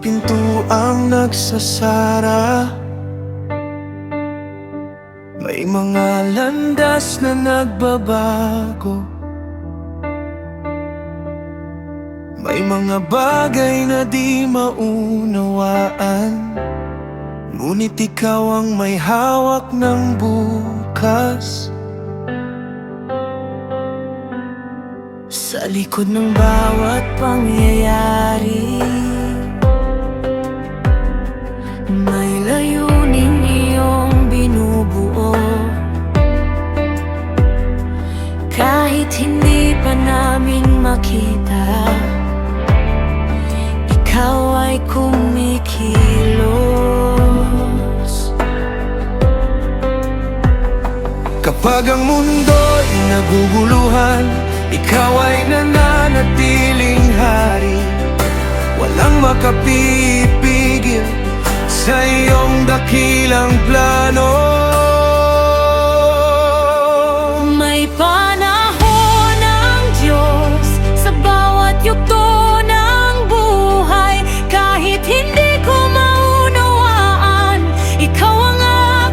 pintuang nagsasara. May mga landas na nagbabago, may mga bagay na di maunawaan, ngunit ikaw ang may hawak ng bukas. Sa likod ng bawat pangyayari, may layunin iyong binubuo. Kahit hindi pa namin makita, ikaw ay kumikilos. Kapag ang mundo'y naguguluhan, ikaw ay nananatiling hari. Walang makapipigil sa iyong dakilang plano. May panahon ang Diyos sa bawat yugto ng buhay. Kahit hindi ko maunawaan, ikaw ang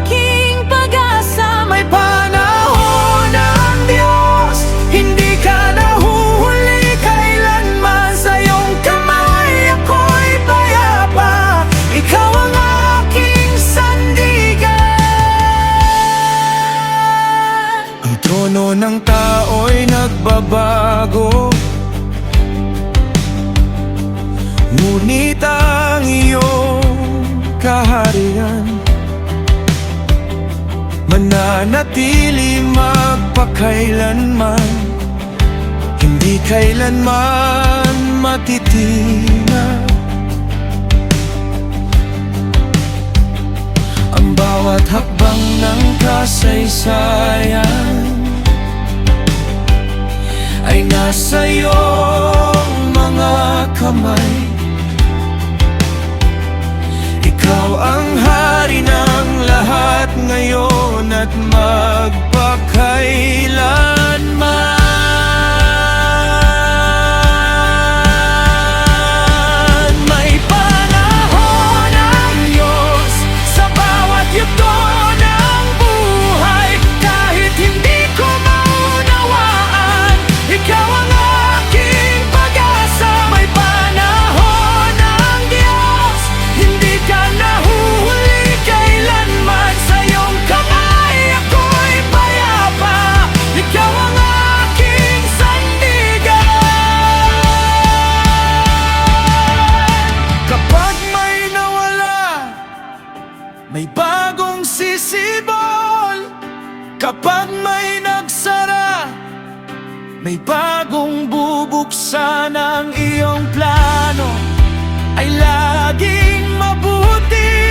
aking pag-asa. May panahon ang Diyos, hindi ka nahuhuli kailanman. Sa iyong kamay ako'y payapa, ikaw ang aking sandigan. Ang trono ng tao'y nagbabago, ngunit ang iyong kaharian mananatili magpakailanman, hindi kailanman matitinag. Ang bawat hakbang ng kasaysayan ay nasa iyong mga kamay. Ikaw ang hari ng lahat ngayon at magpakailanman. May panahon ang Diyos sa bawat yugto ng buhay. Kahit hindi ko maunawaan, ikaw ang aking pag-asa. May panahon ang Diyos, hindi ka nahuhuli kailanman. Sa iyong kamay ako'y payapa, ikaw ang aking sandigan. Kapag may nawala, may bagong sisibol. Kapag may nagsara, may bagong bubuksan. Ang iyong plano ay laging mabuti.